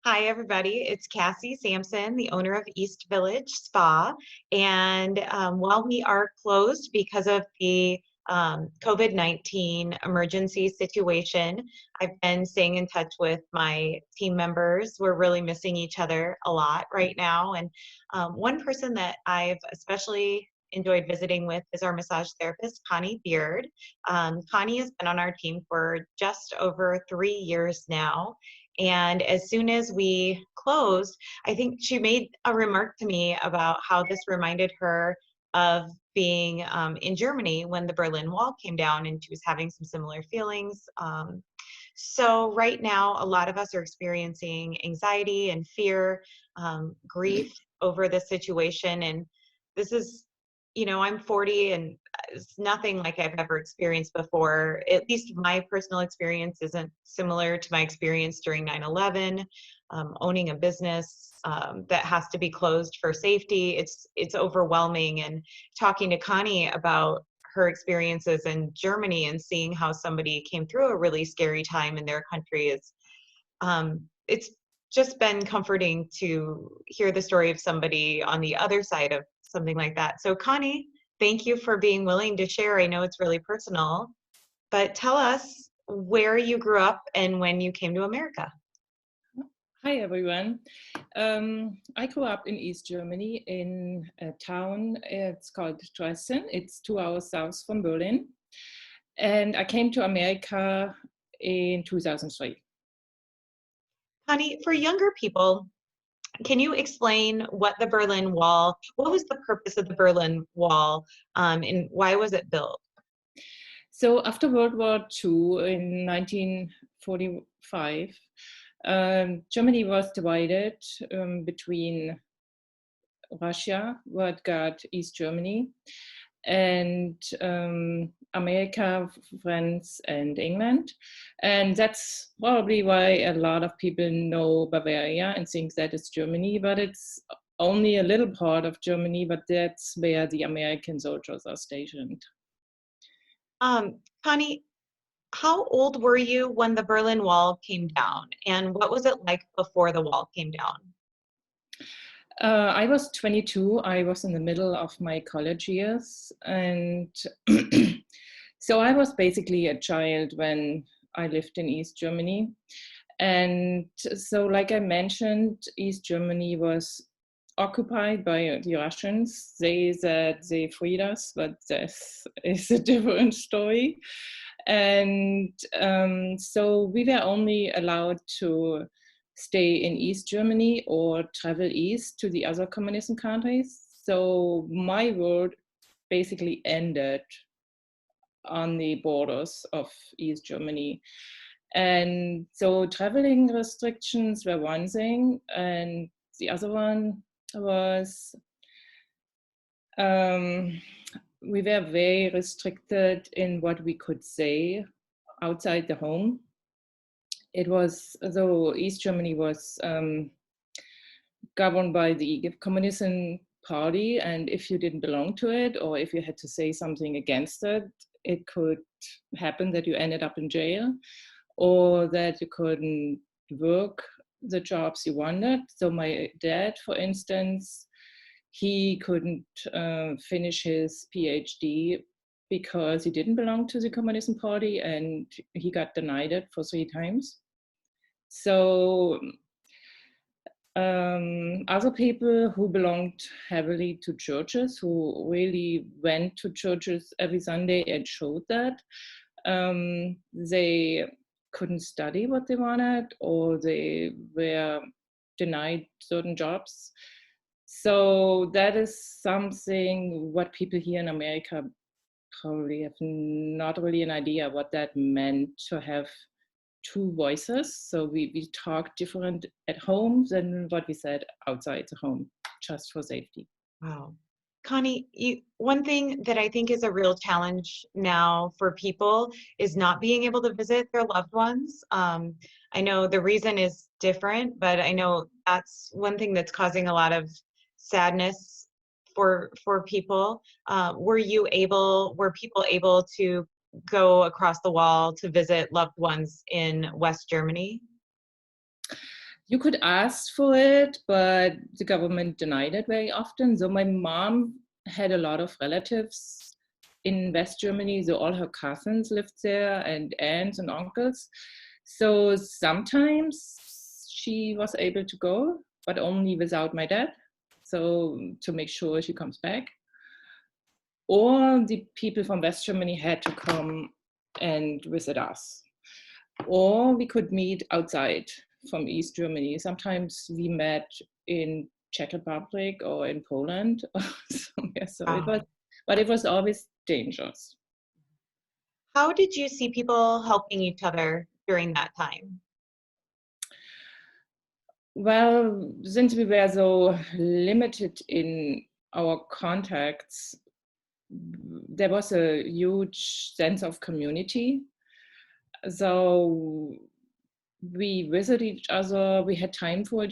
Hi, everybody. It's Cassie Sampson, the owner of East Village Spa. And while we are closed because of the COVID-19 emergency situation, I've been staying in touch with my team members. We're really missing each other a lot right now. And one person that I've especially enjoyed visiting with is our massage therapist, Conny Beard. Connie has been on our team for just over 3 years now. And as soon as we closed, I think she made a remark to me about how this reminded her of being in Germany when the Berlin Wall came down, and she was having some similar feelings. So right now, a lot of us are experiencing anxiety and fear, grief over the situation. And this is, I'm 40 and it's nothing like I've ever experienced before. At least my personal experience isn't similar to my experience during 9/11, owning a business that has to be closed for safety. It's overwhelming. And talking to Connie about her experiences in Germany and seeing how somebody came through a really scary time in their country is it's just been comforting to hear the story of somebody on the other side of something like that. So Connie, thank you for being willing to share. I know it's really personal, but tell us where you grew up and when you came to America. Hi everyone. I grew up in East Germany in a town, it's called Dresden. It's 2 hours south from Berlin. And I came to America in 2003. Connie, for younger people, can you explain what what was the purpose of the Berlin Wall, and why was it built? So after World War II in 1945, Germany was divided between Russia, what got East Germany, and America, France, and England. And that's probably why a lot of people know Bavaria and think that it's Germany, but it's only a little part of Germany, but that's where the American soldiers are stationed. Connie, how old were you when the Berlin Wall came down, and what was it like before the wall came down? I was 22. I was in the middle of my college years. And so I was basically a child when I lived in East Germany. And so, like I mentioned, East Germany was occupied by the Russians. They said they freed us, but this is a different story. And so we were only allowed to stay in East Germany or travel east to the other communism countries. So my world basically ended on the borders of East Germany. And so traveling restrictions were one thing, and the other one was we were very restricted in what we could say outside the home. It was, though East Germany was governed by the communism party, and if you didn't belong to it or if you had to say something against it, it could happen that you ended up in jail or that you couldn't work the jobs you wanted. So my dad, for instance, he couldn't finish his PhD because he didn't belong to the communism party, and he got denied it for 3 times. So other people who belonged heavily to churches, who really went to churches every Sunday and showed that, they couldn't study what they wanted, or they were denied certain jobs. So that is something what people here in America probably have not really an idea what that meant, to have 2 voices. So we talk different at home than what we said outside the home, just for safety. Wow. Connie, one thing that I think is a real challenge now for people is not being able to visit their loved ones. I know the reason is different, but I know that's one thing that's causing a lot of sadness for people. Were people able to go across the wall to visit loved ones in West Germany? You could ask for it, but the government denied it very often. So my mom had a lot of relatives in West Germany. So all her cousins lived there and aunts and uncles. So sometimes she was able to go, but only without my dad. So to make sure she comes back. Or the people from West Germany had to come and visit us. Or we could meet outside from East Germany. Sometimes we met in Czech Republic or in Poland or somewhere. So it was, Wow. but it was always dangerous. How did you see people helping each other during that time? Well, since we were so limited in our contacts, there was a huge sense of community. So we visited each other, we had time for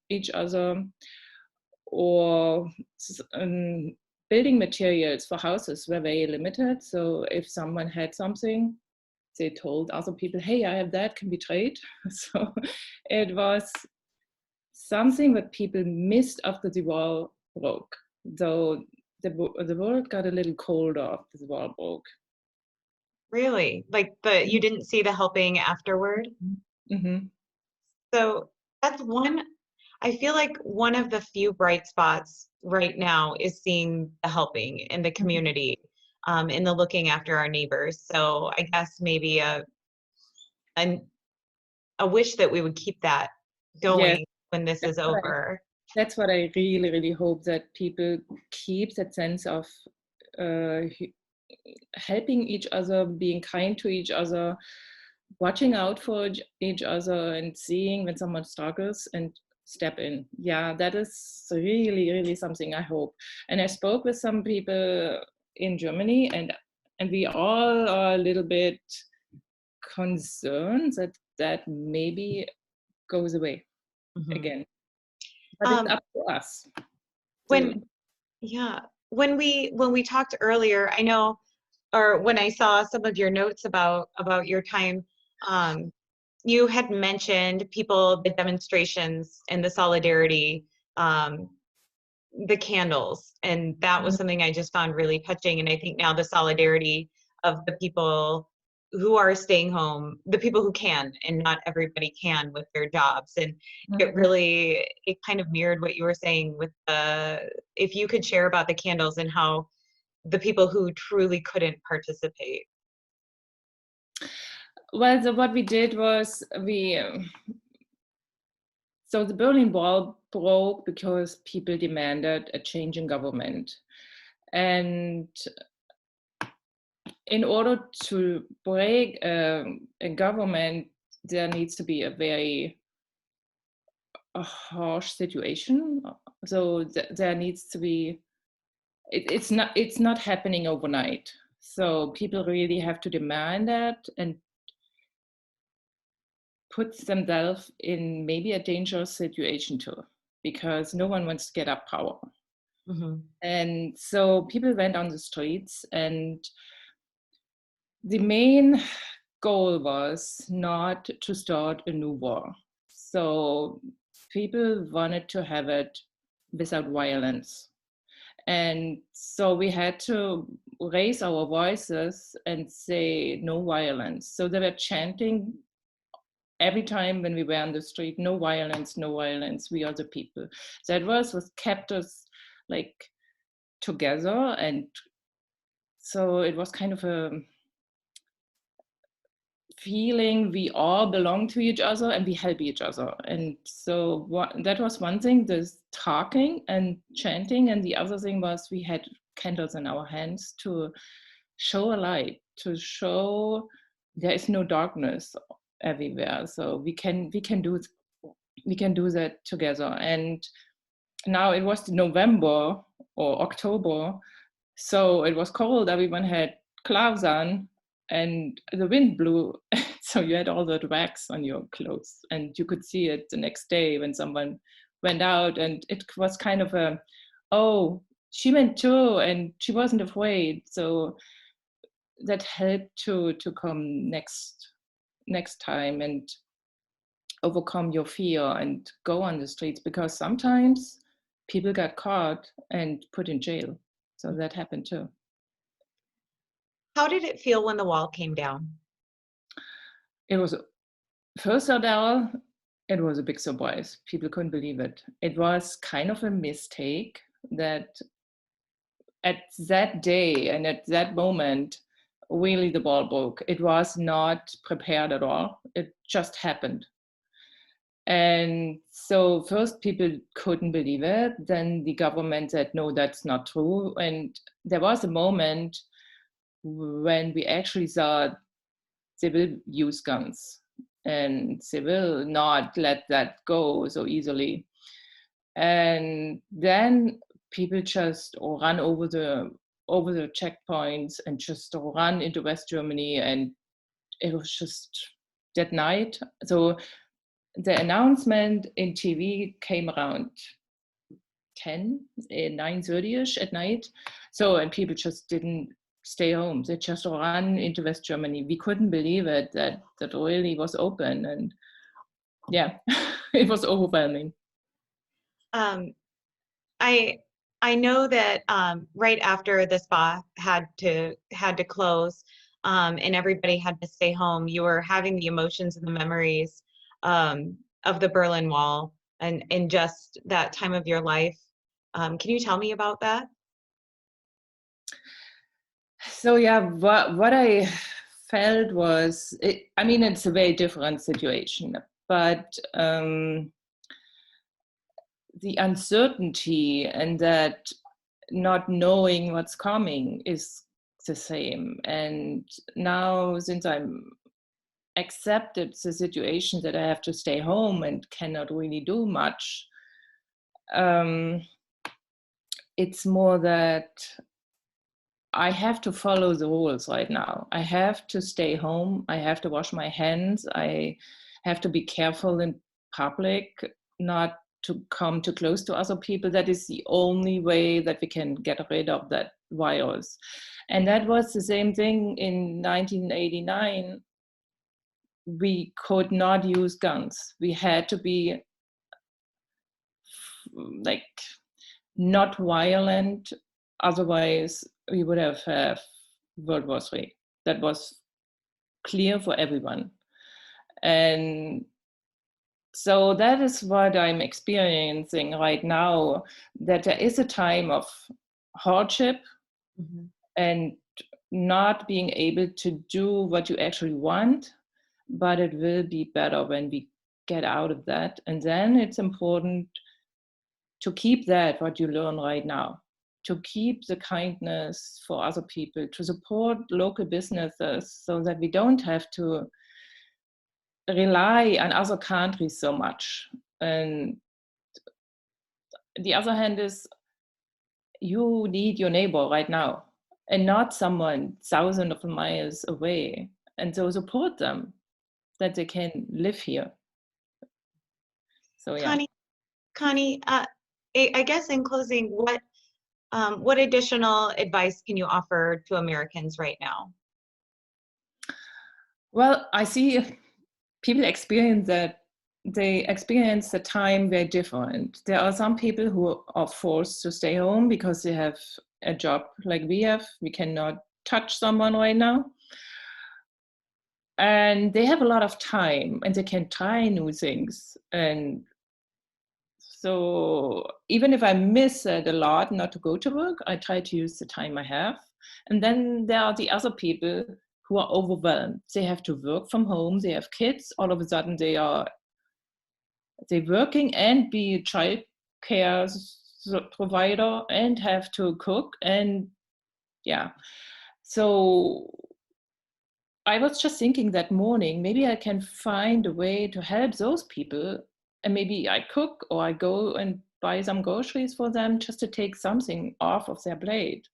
each other, or building materials for houses were very limited. So if someone had something, they told other people, hey, I have that, can we trade? So it was something that people missed after the wall broke. So the world got a little colder after the wall broke. Really? Like you didn't see the helping afterward? Mm-hmm. So that's one, I feel like one of the few bright spots right now is seeing the helping in the community, in the looking after our neighbors. So I guess maybe a, a wish that we would keep that Yes, going when this that's is what I over. that's what I really, really hope, that people keep that sense of uh, helping each other, being kind to each other, watching out for each other, and seeing when someone struggles and step in. Yeah, that is really, really something I hope. And I spoke with some people in Germany, and we all are a little bit concerned that that maybe goes away Mhm. again. But it's Um, up to us to. when Yeah, when we talked earlier, I know, or when I saw some of your notes about your time, um, you had mentioned people, the demonstrations and the solidarity, um, the candles, and that was something I just found really touching. And I think now the solidarity of the people who are staying home, the people who can, and not everybody can with their jobs. And it kind of mirrored what you were saying with if you could share about the candles and how the people who truly couldn't participate. Well, so what we did was so the Berlin Wall broke because people demanded a change in government. And in order to break a government, there needs to be a very harsh situation. So there needs to be, it's not happening overnight. So people really have to demand that and puts themselves in maybe a dangerous situation too, because no one wants to get up power. Hmm. And so people went on the streets, and the main goal was not to start a new war. So people wanted to have it without violence. And so we had to raise our voices and say no violence. So they were chanting every time when we were on the street, no violence, no violence, we are the people. That was what kept us like together. And so it was kind of a feeling we all belong to each other and we help each other. And so that was one thing, this talking and chanting. And the other thing was we had candles in our hands to show a light, to show there is no darkness everywhere. So we can do that together. And now it was November or October, so it was cold. Everyone had gloves on, and the wind blew. So you had all that wax on your clothes, and you could see it the next day when someone went out. And it was kind of a, oh, she went too, and she wasn't afraid. So that helped to come next time. And overcome your fear and go on the streets, because sometimes people got caught and put in jail. So that happened too. How did it feel when the wall came down? It was, first of all, it was a big surprise. People couldn't believe it. It was kind of a mistake that at that day and at that moment, really the ball broke. It was not prepared at all. It just happened. And so first people couldn't believe it. Then the government said, no, that's not true. And there was a moment when we actually saw they will use guns and they will not let that go so easily. And then people just run over the checkpoints and just run into West Germany, and it was just that night. So the announcement in TV came around 9:30ish at night. So, and people just didn't stay home. They just ran into West Germany. We couldn't believe it that really was open, and yeah, it was overwhelming. I know that right after the spa had to close, and everybody had to stay home, you were having the emotions and the memories of the Berlin Wall and just that time of your life. Can you tell me about that? So yeah, what I felt was, I mean, it's a very different situation, but the uncertainty and that not knowing what's coming is the same. And now, since I'm accepted the situation that I have to stay home and cannot really do much, it's more that I have to follow the rules right now. I have to stay home. I have to wash my hands. I have to be careful in public, not to come too close to other people. That is the only way that we can get rid of that virus. And that was the same thing in 1989. We could not use guns. We had to be like not violent. Otherwise, we would have World War III. That was clear for everyone. And so that is what I'm experiencing right now, that there is a time of hardship and not being able to do what you actually want, but it will be better when we get out of that. And then it's important to keep that, what you learn right now, to keep the kindness for other people, to support local businesses so that we don't have to rely on other countries so much. And the other hand is, you need your neighbor right now and not someone thousands of miles away. And so support them that they can live here. So yeah. Connie, I guess in closing, what additional advice can you offer to Americans right now? Well, I see people experience that they experience the time very different. There are some people who are forced to stay home because they have a job like we have. We cannot touch someone right now. And they have a lot of time and they can try new things. And so even if I miss it a lot not to go to work, I try to use the time I have. And then there are the other people who are overwhelmed. They have to work from home, they have kids, all of a sudden they're working and be a child care provider and have to cook. And yeah, so I was just thinking that morning, maybe I can find a way to help those people, and maybe I cook or I go and buy some groceries for them just to take something off of their plate.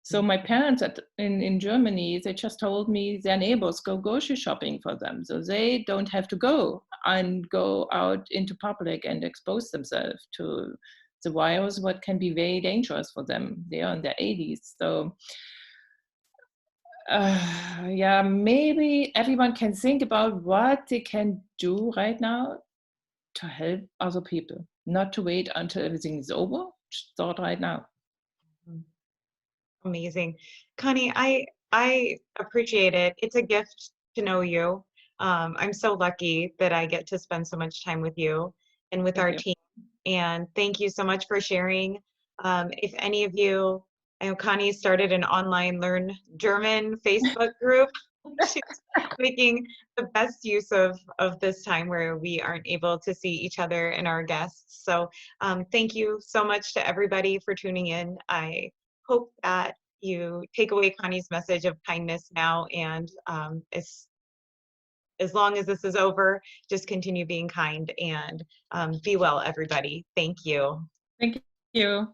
So my parents in Germany, they just told me their neighbors go grocery shopping for them. So they don't have to go out into public and expose themselves to the virus, what can be very dangerous for them. They are in their 80s. So Yeah, maybe everyone can think about what they can do right now to help other people, not to wait until everything is over. Start right now. Mm, amazing. Connie, I appreciate it. It's a gift to know you. I'm so lucky that I get to spend so much time with you and with Thank our you. team. And thank you so much for sharing. If any of you, I know Connie started an online Learn German Facebook group. She's making the best use of this time where we aren't able to see each other and our guests. So thank you so much to everybody for tuning in. I hope that you take away Connie's message of kindness now, and as long as this is over, just continue being kind and be well, everybody. Thank you. Thank you.